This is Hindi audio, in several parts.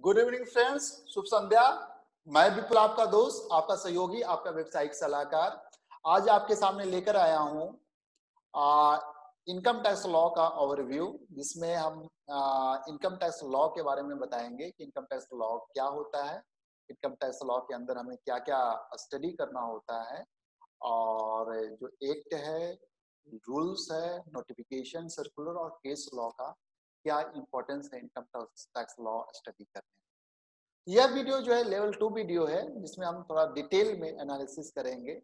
गुड इवनिंग फ्रेंड्स, शुभ संध्या। मैं विपुल, आपका दोस्त, आपका सहयोगी, आपका व्यवसायिक सलाहकार। आज आपके सामने लेकर आया हूं इनकम टैक्स लॉ का ओवरव्यू, जिसमें हम इनकम टैक्स लॉ के बारे में बताएंगे कि इनकम टैक्स लॉ क्या होता है, इनकम टैक्स लॉ के अंदर हमें क्या क्या स्टडी करना होता है, और जो एक्ट है, रूल्स है, नोटिफिकेशन, सर्कुलर और केस लॉ का क्या इंपॉर्टेंस है इनकम टैक्स लॉ स्टडी करने में। यह वीडियो जो है लेवल 2 वीडियो है, जिसमें हम थोड़ा डिटेल में एनालिसिस करेंगे।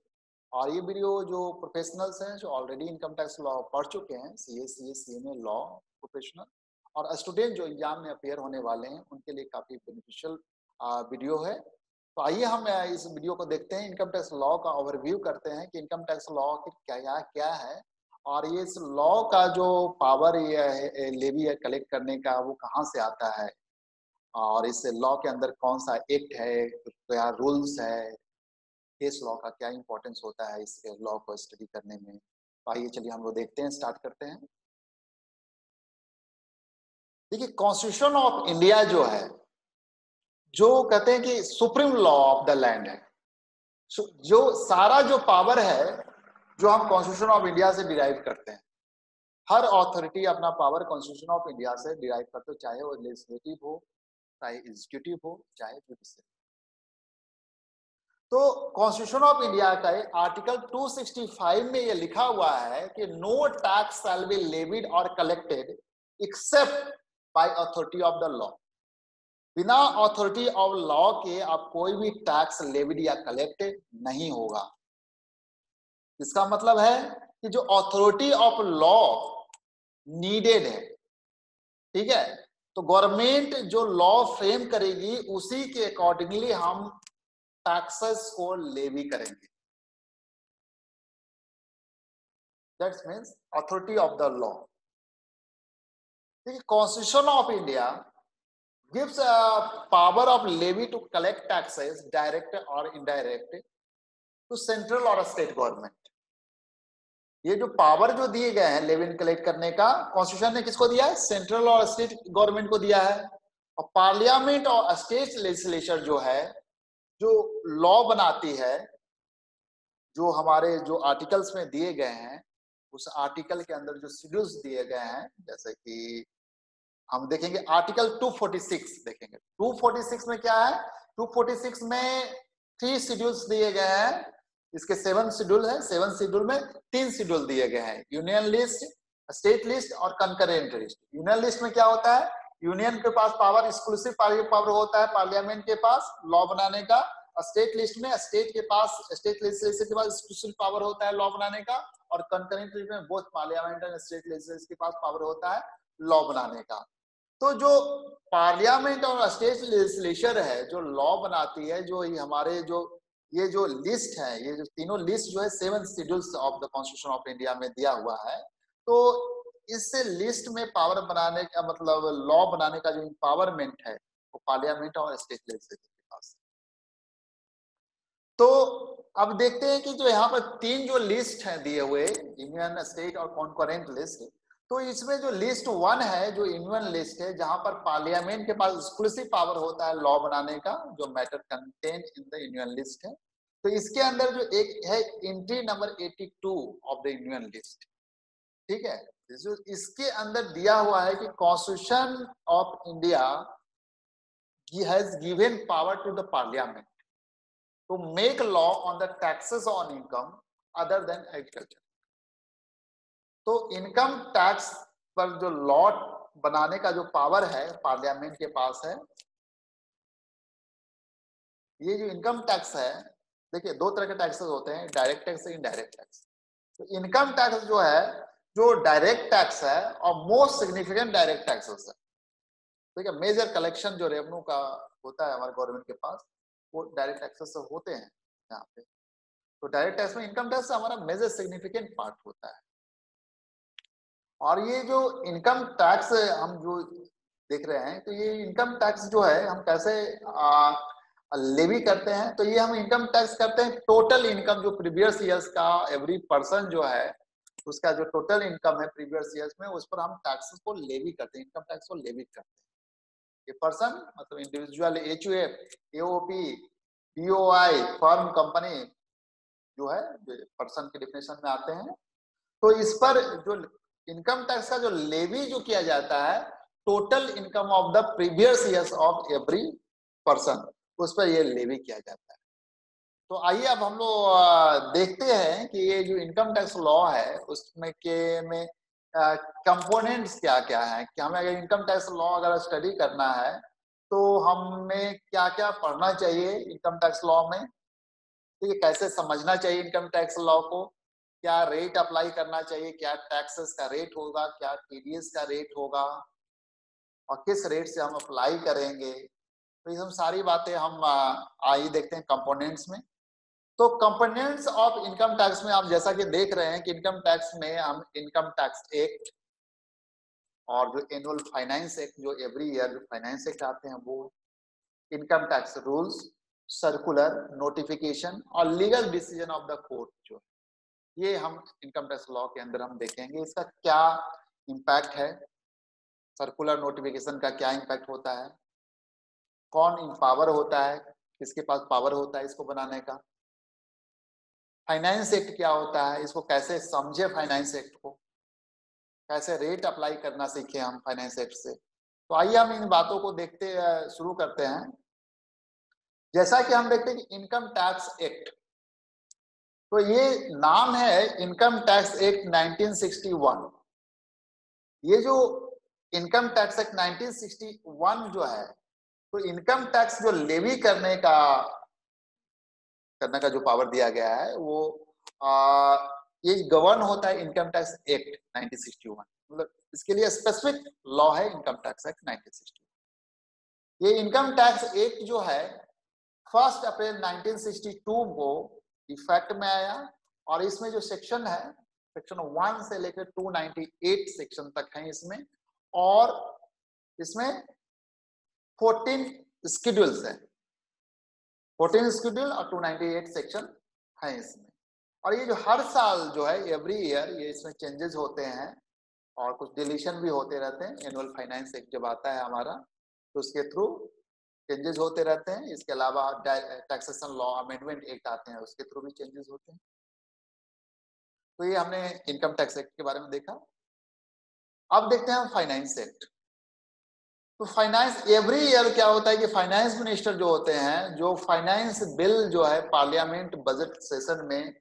और ये वीडियो जो प्रोफेशनल्स हैं, जो ऑलरेडी इनकम टैक्स लॉ पढ़ चुके हैं, CA, CA, CMA law professional, और स्टूडेंट जो एग्जाम में अपेयर होने वाले हैं, उनके लिए काफी बेनिफिशियल वीडियो है। तो आइए हम इस वीडियो को देखते हैं, इनकम टैक्स लॉ का ओवरव्यू करते हैं कि इनकम टैक्स लॉ क्या क्या है, और ये इस लॉ का जो पावर ये लेवी है कलेक्ट करने का, वो कहाँ से आता है, और इस लॉ के अंदर कौन सा एक्ट है, क्या रूल्स है, केस लॉ का क्या इंपॉर्टेंस होता है इस लॉ को स्टडी करने में। तो आइए चलिए हम लोग देखते हैं, स्टार्ट करते हैं। देखिए, कॉन्स्टिट्यूशन ऑफ इंडिया जो है, जो कहते हैं कि supreme law of the land है। जो सारा जो पावर है, जो हम कॉन्स्टिट्यूशन ऑफ इंडिया से डिराइव करते हैं। हर अथॉरिटी अपना पावर कॉन्स्टिट्यूशन ऑफ इंडिया से डिराइव करते हो, चाहे वो लेजिस्लेटिव हो, चाहे एग्जीक्यूटिव हो, चाहे जुडिशियल। तो कॉन्स्टिट्यूशन ऑफ इंडिया का आर्टिकल 265 में यह लिखा हुआ है कि no tax shall be levied और collected except by authority of the law. बिना अथॉरिटी ऑफ लॉ के आप कोई भी टैक्स लेविड या कलेक्टेड नहीं होगा। इसका मतलब है कि जो अथॉरिटी ऑफ लॉ नीडेड है, ठीक है, तो गवर्नमेंट जो लॉ फ्रेम करेगी उसी के अकॉर्डिंगली हम टैक्सेस को लेवी करेंगे। That means authority of the law. The Constitution of India gives a power of levy to collect taxes, direct or indirect, to central or state government. ये जो पावर जो दिए गए हैं लेवी कलेक्ट करने का, कॉन्स्टिट्यूशन ने किसको दिया है? सेंट्रल और स्टेट गवर्नमेंट को दिया है। और पार्लियामेंट और स्टेट लेजिस्लेचर जो है, जो लॉ बनाती है, जो हमारे जो आर्टिकल्स में दिए गए हैं, उस आर्टिकल के अंदर जो शेड्यूल्स दिए गए हैं, जैसे कि हम देखेंगे आर्टिकल 246 देखेंगे। 246 में क्या है? 246 में 3 शेड्यूल्स दिए गए हैं। इसके 7 शेड्यूल है। 7 शेड्यूल में 3 शेड्यूल दिए गए हैं, यूनियन लिस्ट, स्टेट लिस्ट और कंकरेंट लिस्ट। यूनियन लिस्ट में क्या होता है? यूनियन के पास पावर, एक्सक्लूसिव पावर होता है पार्लियामेंट के पास लॉ बनाने का। स्टेट लिस्ट में स्टेट के पास, स्टेट लेजिस्लेचर के पास एक्सक्लूसिव पावर होता है लॉ बनाने का। और कंकरेंट लिस्ट में बोथ पार्लियामेंट और स्टेट लेजिस्लेचर के पास पावर होता है लॉ बनाने का। तो जो पार्लियामेंट और स्टेट लेजिस्लेचर है, जो लॉ बनाती है, जो हमारे जो ये जो लिस्ट है, ये जो तीनों लिस्ट जो है 7 schedules of the constitution of India में दिया हुआ है। तो इस लिस्ट में पावर बनाने का मतलब लॉ बनाने का जो एम्पावरमेंट है, वो पार्लियामेंट और स्टेट लेजिस्लेचर के पास। तो अब देखते हैं कि जो यहाँ पर 3 जो लिस्ट है दिए हुए, यूनियन, स्टेट और कॉन्करेंट लिस्ट। तो इसमें जो लिस्ट 1 है, जो यूनियन लिस्ट है, जहां पर पार्लियामेंट के पास एक्सक्लूसिव पावर होता है लॉ बनाने का, जो matter contain in the union list है। तो इसके अंदर जो एक है entry number 82 of the union list, ठीक है। जो इसके अंदर दिया हुआ है कि constitution of India has given power to the parliament to make law on the taxes on income other than agriculture। तो इनकम टैक्स पर जो लॉ बनाने का जो पावर है पार्लियामेंट के पास है। ये जो इनकम टैक्स है, देखिए 2 तरह के टैक्सेस होते हैं, डायरेक्ट टैक्स, इनडायरेक्ट टैक्स। तो इनकम टैक्स जो है, जो डायरेक्ट टैक्स है और मोस्ट सिग्निफिकेंट डायरेक्ट टैक्सेस है, ठीक है। मेजर कलेक्शन जो रेवेन्यू का होता है हमारे गवर्नमेंट के पास, वो डायरेक्ट टैक्सेस से होते हैं यहाँ पे। तो डायरेक्ट टैक्स में इनकम टैक्स हमारा मेजर सिग्निफिकेंट पार्ट होता है। और ये जो इनकम टैक्स हम जो देख रहे हैं, तो ये इनकम टैक्स जो है हम कैसे लेवी करते हैं? तो ये हम इनकम टैक्स करते हैं टोटल इनकम, जो प्रीवियस ईयर्स का एवरी पर्सन जो है, उसका जो टोटल इनकम है प्रीवियस ईयर्स में, उस पर हम टैक्सेस को लेवी करते हैं, इनकम टैक्स को लेवी करते हैं। ए पर्सन मतलब individual, HUF, AOP, BOI, firm, company जो है पर्सन के डिफिनेशन में आते हैं। तो इस पर जो इनकम टैक्स का जो लेवी जो किया जाता है, total income of the previous years of every person, उस पर ये लेवी किया जाता है। तो आइए अब हम लोग देखते हैं कि ये जो इनकम टैक्स लॉ है उसमें के में कंपोनेंट्स क्या क्या है, कि हमें अगर इनकम टैक्स लॉ अगर स्टडी करना है तो हमें क्या क्या पढ़ना चाहिए इनकम टैक्स लॉ में, तो ये कैसे समझना चाहिए इनकम टैक्स लॉ को, क्या रेट अप्लाई करना चाहिए, क्या टैक्सेस का रेट होगा, क्या TDS का रेट होगा और किस रेट से हम अप्लाई करेंगे। तो ये सब सारी बातें हम आइए देखते हैं कंपोनेंट्स में। तो कंपोनेंट्स ऑफ इनकम टैक्स में आप जैसा कि देख रहे हैं कि इनकम टैक्स में हम इनकम टैक्स एक्ट और जो एनुअल फाइनेंस एक्ट जो एवरी ईयर जो फाइनेंस एक्ट आते हैं वो, income tax rules, circular, notification और legal decision of the court, जो ये हम इनकम टैक्स लॉ के अंदर हम देखेंगे इसका क्या इम्पैक्ट है, सर्कुलर नोटिफिकेशन का क्या इम्पैक्ट होता है, कौन इम्पावर होता है, किसके पास पावर होता है इसको बनाने का, फाइनेंस एक्ट क्या होता है, इसको कैसे समझे, फाइनेंस एक्ट को कैसे रेट अप्लाई करना सीखे हम फाइनेंस एक्ट से। तो आइए हम इन बातों को देखते शुरू करते हैं। जैसा कि हम देखते हैं कि इनकम टैक्स एक्ट, तो ये नाम है इनकम टैक्स एक्ट 1961। ये जो इनकम टैक्स एक्ट 1961 जो है, तो इनकम टैक्स जो लेवी करने का जो पावर दिया गया है वो ये गवर्न होता है इनकम टैक्स एक्ट 1961, मतलब इसके लिए स्पेसिफिक लॉ है इनकम टैक्स एक्ट 1961। ये इनकम टैक्स एक्ट जो है 1 अप्रैल 1962 को इफेक्ट में आया और इसमें जो सेक्शन है, सेक्शन 1 से लेकर 298 सेक्शन तक है इसमें, और इसमें 14 स्केड्यूल्स हैं, 14 स्केड्यूल और 298 सेक्शन है इसमें। और ये जो हर साल जो है एवरी ईयर ये इसमें चेंजेस होते हैं और कुछ डिलीशन भी होते रहते हैं। एनुअल फाइनेंस एक्ट जब आता है हमारा तो उसके थ्रू चेंजेस होते रहते हैं। इसके अलावा टैक्सेशन लॉ अमेंडमेंट एक्ट आते हैं, उसके थ्रू भी चेंजेस होते हैं। तो ये हमने इनकम टैक्स एक्ट के बारे में देखा। अब देखते हैं फाइनेंस एक्ट। तो फाइनेंस एवरी ईयर क्या होता है कि फाइनेंस मिनिस्टर जो होते हैं, जो फाइनेंस बिल जो है पार्लियामेंट बजट सेशन में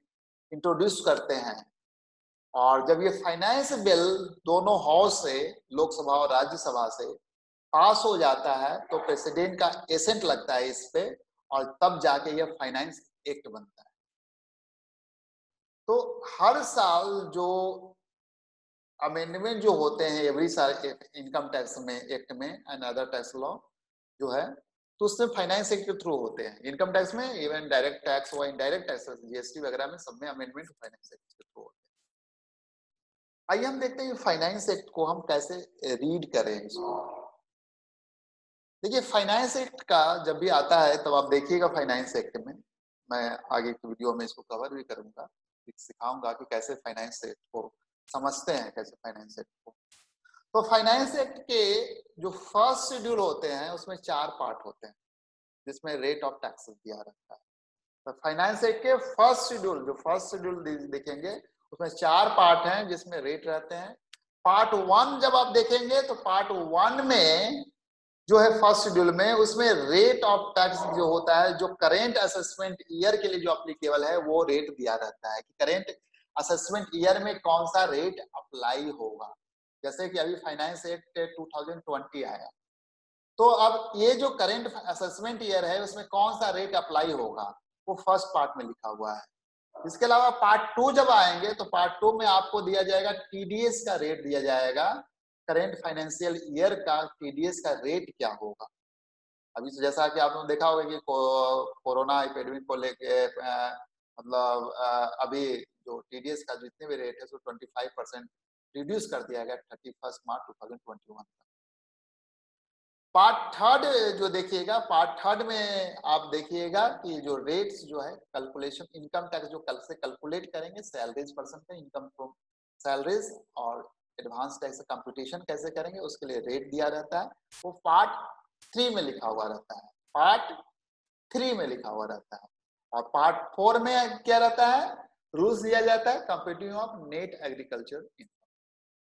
इंट्रोड्यूस करते हैं, और जब ये फाइनेंस बिल दोनों हाउस से, लोकसभा और राज्यसभा से पास हो जाता है तो प्रेसिडेंट का एसेंट लगता है इस पे, और तब जाके ये फाइनेंस एक्ट बनता है। तो हर साल जो अमेंडमेंट जो होते हैं एवरी साल इनकम टैक्स में एक्ट में एंड अदर टैक्स लॉ जो है, तो उसमें फाइनेंस एक्ट के थ्रू होते हैं। इनकम टैक्स में इवन डायरेक्ट टैक्स व इनडायरेक्ट टैक्स GST वगैरह में सब में अमेंडमेंट फाइनेंस एक्ट के थ्रू होते हैं। आइए हम देखते हैं फाइनेंस एक्ट को हम कैसे रीड करें इसको। देखिए फाइनेंस एक्ट का जब भी आता है तब आप देखिएगा फाइनेंस एक्ट में, मैं आगे की वीडियो में इसको कवर भी करूंगा, सिखाऊंगा कि कैसे फाइनेंस एक्ट को समझते हैं, कैसे फाइनेंस एक्ट को। तो फाइनेंस एक्ट के जो फर्स्ट शेड्यूल होते हैं उसमें 4 पार्ट होते हैं जिसमें रेट ऑफ टैक्सेस दिया रहता है। तो फाइनेंस एक्ट के फर्स्ट शेड्यूल देखेंगे उसमें 4 पार्ट हैं जिसमें रेट रहते हैं। पार्ट 1 जब आप देखेंगे तो पार्ट 1 में जो है फर्स्ट शेड्यूल में, उसमें रेट ऑफ टैक्स जो होता है, जो करेंट असेसमेंट ईयर के लिए जो अप्लीकेबल है वो रेट दिया रहता है कि करेंट असेसमेंट ईयर में कौन सा रेट अप्लाई होगा। जैसे कि अभी फाइनेंस एक्ट 2020 आया, तो अब ये जो करेंट असेसमेंट ईयर है उसमें कौन सा रेट अप्लाई होगा वो फर्स्ट पार्ट में लिखा हुआ है। इसके अलावा पार्ट 2 जब आएंगे तो पार्ट 2 में आपको दिया जाएगा TDS का रेट दिया जाएगा, करेंट फाइनेंशियल ईयर का TDS का रेट क्या होगा। अभी तो जैसा कि आपने देखा होगा कि कोरोना एपिडेमिक को लेके मतलब अभी जो TDS का जितने भी रेट है सो 25% रिड्यूस कर दिया गया 31 मार्च 2021 तक। पार्ट 3 जो देखिएगा, पार्ट 3 में आप देखिएगा कि जो रेट्स जो है कैलकुलेशन, इनकम टैक्स जो कल से कैलकुलेट करेंगे सैलरीज पर्सन का इनकम फ्रॉम सैलरीज और एडवांस टैक्स कंप्यूटेशन कैसे करेंगे उसके लिए रेट दिया रहता है। वो पार्ट 3 में लिखा हुआ रहता है, पार्ट 3 में लिखा हुआ रहता है। और पार्ट 4 में क्या रहता है, रूल्स दिया जाता है computing of net agriculture income.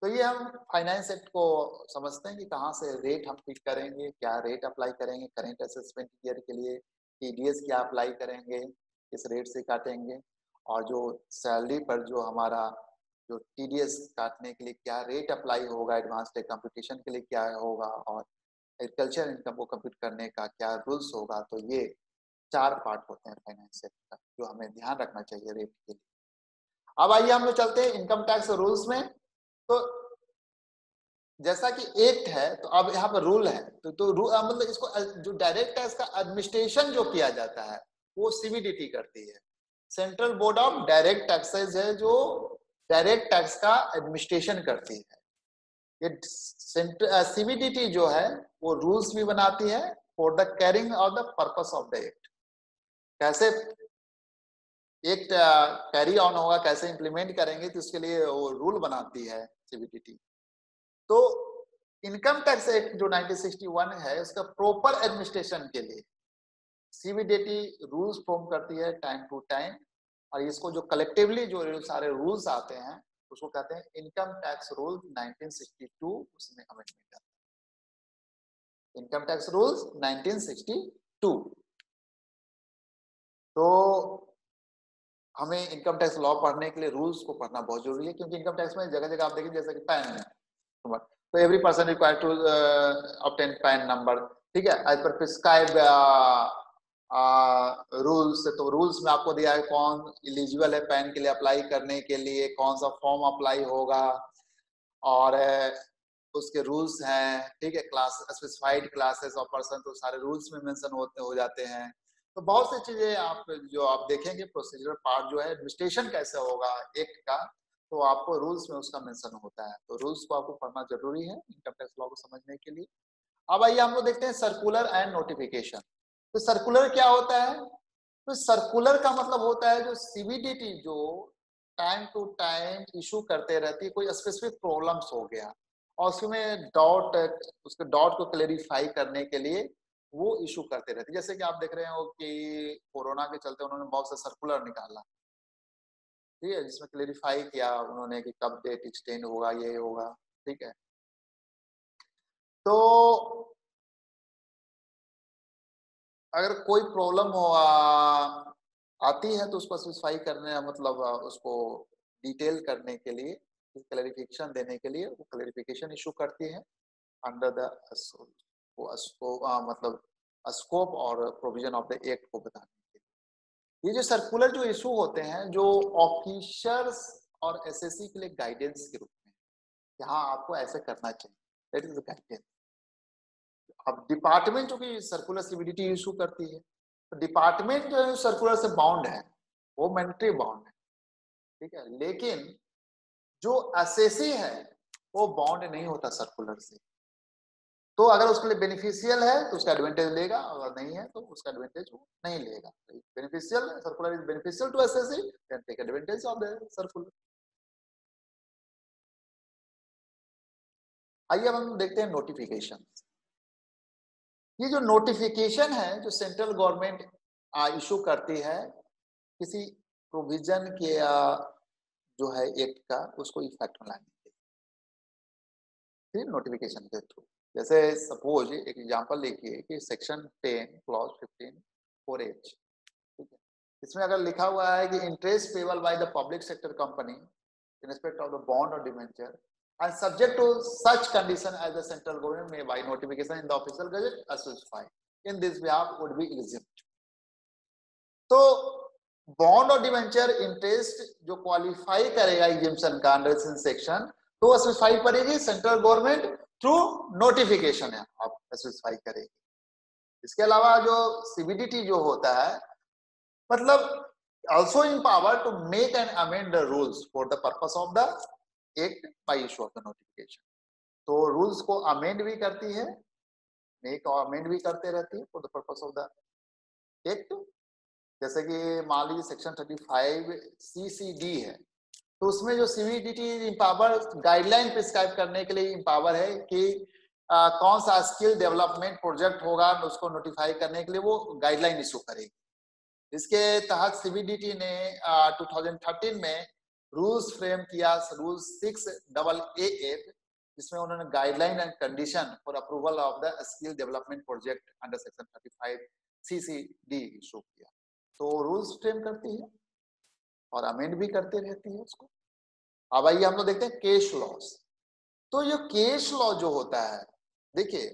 तो ये हम फाइनेंस एक्ट को समझते हैं कि कहाँ से रेट हम फिक्स करेंगे, क्या रेट अप्लाई करेंगे करेंट असेसमेंट ईयर के लिए, टीडीएस क्या अप्लाई करेंगे, किस रेट से काटेंगे, और जो सैलरी पर जो हमारा जो टीडीएस काटने के लिए क्या रेट अप्लाई होगा, एडवांस डे कंप्यूटेशन के लिए क्या होगा, और एग्रीकल्चर इनकम को कंप्यूट करने का क्या रूल्स होगा। तो ये 4 पार्ट होते हैं फाइनेंस एक्ट का, जो हमें ध्यान रखना चाहिए रेट के लिए। अब आइए हम लोग चलते हैं इनकम टैक्स रूल्स में। तो जैसा कि एक्ट है, तो अब यहाँ पर रूल है, तो मतलब इसको जो डायरेक्ट टैक्स का एडमिनिस्ट्रेशन जो किया जाता है वो सीबीडीटी करती है। Central board of direct taxes है जो डायरेक्ट टैक्स का एडमिनिस्ट्रेशन करती है। ये सीबीडीटी जो है वो रूल्स भी बनाती है for the carrying of the purpose of the act. कैसे एक्ट कैरी ऑन होगा, कैसे इंप्लीमेंट करेंगे, तो उसके लिए वो रूल बनाती है सीबीडीटी। तो इनकम टैक्स एक्ट जो 1961 है, उसका प्रॉपर एडमिनिस्ट्रेशन के लिए सीबीडीटी रूल्स फॉर्म करती है टाइम टू टाइम, और इसको जो कलेक्टिवली जो सारे रूल्स आते हैं उसको कहते हैं इनकम टैक्स रूल 1962, उसमें अमेंडमेंट आता है इनकम टैक्स रूल्स 1962। तो हमें इनकम टैक्स लॉ पढ़ने के लिए रूल्स को पढ़ना बहुत जरूरी है, क्योंकि इनकम टैक्स में जगह जगह आप देखिए जैसे कि पैन नंबर, तो every person required to obtain PAN number, ठीक है, एज पर प्रिस्क्राइब रूल्स। तो रूल्स में आपको दिया है कौन एलिजिबल है पैन के लिए अप्लाई करने के लिए, कौन सा फॉर्म अप्लाई होगा, और उसके रूल्स हैं, ठीक है, क्लास स्पेसिफाइड क्लासेस और पर्सन, तो सारे रूल्स में मेंशन हो जाते हैं। तो बहुत सी चीजें आप जो आप देखेंगे प्रोसीजर पार्ट जो है एडमिनिस्ट्रेशन कैसे होगा एक्ट का, तो आपको रूल्स में उसका मेंशन होता है। तो रूल्स को आपको पढ़ना जरूरी है इनकम टैक्स लॉ को समझने के लिए। अब आइए हम लोग देखते हैं सर्कुलर एंड नोटिफिकेशन। तो सर्कुलर क्या होता है, तो सर्कुलर का मतलब होता है जो सीबीडीटी जो टाइम टू टाइम इशू करते रहती है, कोई स्पेसिफिक प्रॉब्लम्स हो गया और उसमें डॉट उसके डॉट को क्लेरिफाई करने के लिए वो इशू करते रहते हैं। जैसे कि आप देख रहे हो कि कोरोना के चलते उन्होंने बहुत सा सर्कुलर निकाला, ठीक है, जिसमें क्लेरिफाई किया उन्होंने कि कब डेट एक्सटेंड होगा, ये होगा, ठीक है। तो अगर कोई प्रॉब्लम हो आती है तो उसको स्पेसिफाई करने मतलब उसको डिटेल करने के लिए, क्लैरिफिकेशन देने के लिए वो क्लैरिफिकेशन इशू करती है अंडर द मतलब स्कोप और प्रोविजन ऑफ द एक्ट को बताने के लिए। ये जो सर्कुलर जो इशू होते हैं जो ऑफिसर्स और एसएससी के लिए गाइडेंस के रूप में, यहाँ आपको ऐसे करना चाहिए, दैट इज द गाइडेंस। अब डिपार्टमेंट जो कि सर्कुलर सीबीडीटी इशू करती है, तो डिपार्टमेंट जो है सर्कुलर से बाउंड है, वो मैंडेटरी बाउंड है, ठीक है, लेकिन जो एसएससी है वो बाउंड नहीं होता सर्कुलर से। तो अगर उसके लिए बेनिफिशियल है तो उसका एडवांटेज लेगा, अगर नहीं है तो उसका एडवांटेज वो नहीं लेगा। Beneficial circular is beneficial to SSC, then take advantage of the circular. आइए अब हम देखते हैं नोटिफिकेशन। ये जो नोटिफिकेशन है जो सेंट्रल गवर्नमेंट इशू करती है किसी प्रोविजन के जो है एक्ट का, उसको इफेक्ट में लाने के लिए, फिर नोटिफिकेशन के थ्रू। जैसे सपोज एक एग्जांपल लिखिए कि सेक्शन 10 क्लॉज 15 4H, ठीक है, इसमें अगर लिखा हुआ है कि interest payable by the public sector company in respect of the bond or debenture and subject to such condition as the central government may by notification in the official gazette as specified in this behalf would be exempt। तो बॉन्ड और डिवेंचर इंटरेस्ट जो क्वालिफाई करेगा एग्जेम्पशन का अंडर सेक्शन, तो स्पेसिफाई करेगी सेंट्रल गवर्नमेंट थ्रू नोटिफिकेशन है, आप स्पेसिफाई करेगी। इसके अलावा जो सीबीडीटी जो होता है मतलब also in power to make and amend the rules for the purpose of the act by issue of the notification। तो रूल्स को अमेंड भी करती है, मेक और अमेंड भी करते रहती है for the purpose of the act. जैसे कि मान लीजिए सेक्शन 35 CCD है, तो उसमें जो सीबीडीटी इम्पावर गाइडलाइन प्रिस्क्राइब करने के लिए इम्पावर है कि कौन सा स्किल डेवलपमेंट प्रोजेक्ट होगा उसको नोटिफाई करने के लिए वो गाइडलाइन इशू करेगी। इसके तहत सीबीडीटी ने 2013 में रूल्स फ्रेम किया, रूल्स 6AA, जिसमें उन्होंने guideline and condition for approval of the skill development project under section 35 CCD issue किया। तो रूल्स फ्रेम करती है और अमेंड भी करते रहती है उसको। अब आइए हम लोग देखते हैं केस लॉस। तो ये केस लॉ जो होता है, देखिए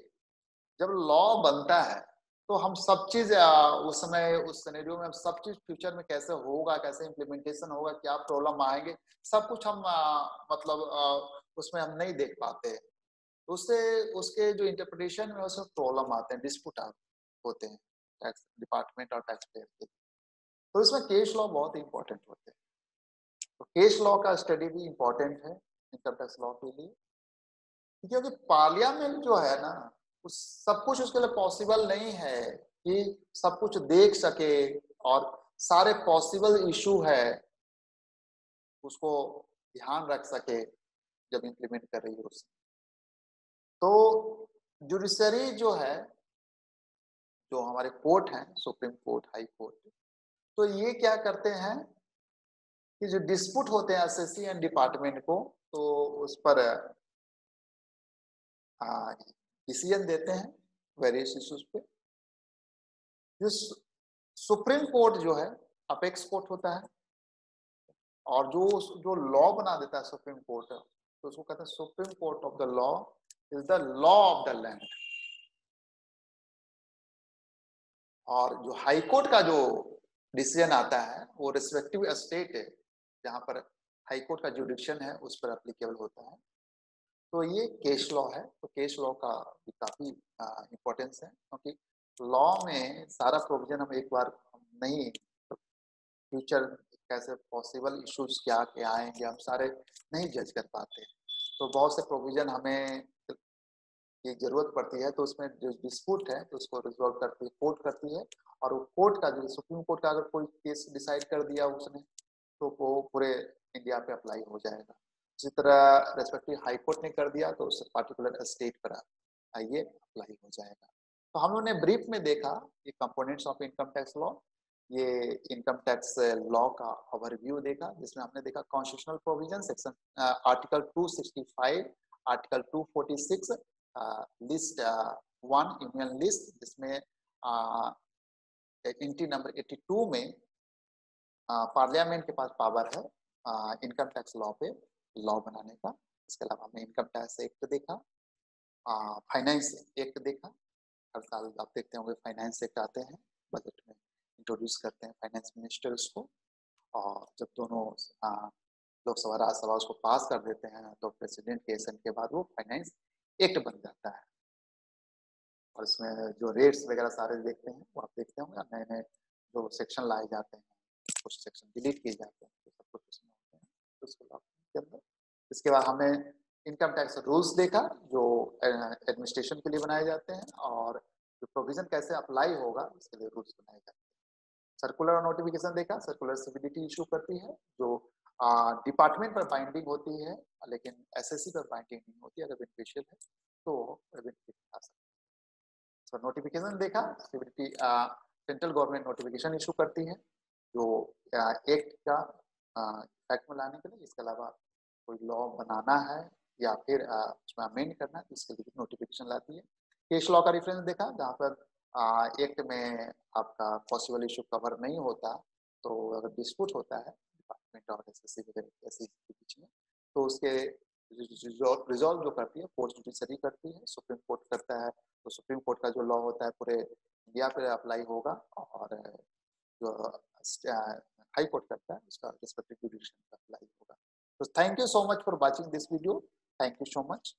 जब लॉ बनता है तो हम सब चीज उस समय उस सिनेरियो में हम सब चीज फ्यूचर में कैसे होगा, कैसे इम्प्लीमेंटेशन होगा, क्या प्रॉब्लम आएंगे, सब कुछ हम मतलब उसमें हम नहीं देख पाते। उससे उसके जो इंटरप्रिटेशन में उसमें प्रॉब्लम आते हैं, डिस्प्यूट होते हैं टैक्स डिपार्टमेंट और टैक्स पेयर के। तो इसमें केस लॉ बहुत इंपॉर्टेंट होते हैं। तो केस लॉ का स्टडी भी इंपॉर्टेंट है इनकम टैक्स लॉ के लिए, क्योंकि पार्लियामेंट जो है ना, उस सब कुछ उसके लिए पॉसिबल नहीं है कि सब कुछ देख सके और सारे पॉसिबल इशू है उसको ध्यान रख सके जब इंप्लीमेंट कर रही है उससे। तो जुडिशरी जो है, जो हमारे कोर्ट हैं, सुप्रीम कोर्ट, हाई कोर्ट, तो ये क्या करते हैं कि जो डिस्प्यूट होते हैं एसएससी एंड डिपार्टमेंट को, तो उस पर डिसीजन देते हैं वेरियस इश्यूज पे। जो सुप्रीम कोर्ट जो है अपेक्स कोर्ट होता है, और जो जो लॉ बना देता है सुप्रीम कोर्ट, तो उसको कहते हैं supreme court of the law is the law of the land. और जो हाई कोर्ट का जो डिसीजन आता है वो रिस्पेक्टिव स्टेट है जहां पर हाई कोर्ट का जुडिक्शन है उस पर एप्लीकेबल होता है। तो ये केस लॉ है। तो केस लॉ का भी काफी इम्पोर्टेंस है, क्योंकि लॉ में सारा प्रोविजन हम एक बार नहीं, फ्यूचर कैसे पॉसिबल इश्यूज क्या क्या आएंगे हम सारे नहीं जज कर पाते। तो बहुत से प्रोविजन हमें की जरूरत पड़ती है, तो उसमें जो डिस्प्यूट है तो उसको रिजॉल्व करती है कोर्ट करती है। और वो कोर्ट का जो सुप्रीम कोर्ट का अगर कोई केस डिसाइड कर दिया उसने, तो वो पूरे इंडिया पे अप्लाई हो जाएगा। इसी तरह रेस्पेक्टिव हाई कोर्ट ने कर दिया तो उस पर्टिकुलर स्टेट पर ये अप्लाई हो जाएगा। तो हम लोगों ने ब्रीफ में देखा ये components of income tax law, ये इनकम टैक्स लॉ का ओवरव्यू देखा, जिसमें हमने देखा constitutional provision section article 265, article 246, list 1 union list, जिसमें एंट्री नंबर 82 में पार्लियामेंट के पास पावर है इनकम टैक्स लॉ पे लॉ बनाने का। इसके अलावा हमने इनकम टैक्स एक्ट देखा, फाइनेंस एक्ट देखा। हर साल आप देखते होंगे फाइनेंस एक्ट आते हैं, बजट में इंट्रोड्यूस करते हैं फाइनेंस मिनिस्टर उसको, और जब दोनों लोकसभा राज्यसभा उसको पास कर देते हैं तो प्रेसिडेंट के एसेंट के बाद वो फाइनेंस एक्ट बन जाता है। और इसमें जो रेट्स वगैरह सारे देखते हैं वो आप देखते होंगे, नए नए जो सेक्शन लाए जाते हैं, कुछ सेक्शन डिलीट किए जाते हैं, तो सब कुछ उसमें होते हैं उसके अंदर। इसके बाद हमने इनकम टैक्स रूल्स देखा जो एडमिनिस्ट्रेशन के लिए बनाए जाते हैं, और जो प्रोविजन कैसे अप्लाई होगा इसके लिए रूल्स बनाए जाते हैं। सर्कुलर नोटिफिकेशन देखा, सर्कुलर सीबीडीटी इशू करती है जो डिपार्टमेंट पर बाइंडिंग होती है, लेकिन एसएससी पर बाइंडिंग नहीं होती। अगर बेनिफिशियल है तो बेनिफिट आ सकता है। नोटिफिकेशन देखा, CBDT central government notification issue करती है जो एक्ट का इफेक्ट में लाने के लिए। इसके अलावा कोई लॉ बनाना है या फिर उसमें अमेंड करना है तो इसके लिए नोटिफिकेशन लाती है। केस लॉ का रेफरेंस देखा, जहाँ पर एक्ट में आपका पॉसिबल इशू कवर नहीं होता, तो अगर डिस्प्यूट होता है डिपार्टमेंट और एसएससी के बीच में, तो उसके रिजॉल्व जो करती है कोर्ट जुडिशरी करती है, सुप्रीम कोर्ट करता है। तो सुप्रीम कोर्ट का जो लॉ होता है पूरे इंडिया पे अप्लाई होगा, और जो हाई कोर्ट करता है उसका रिस्पेक्टिव जुडिशरी अप्लाई होगा। तो thank you so much for watching this video. Thank you so much.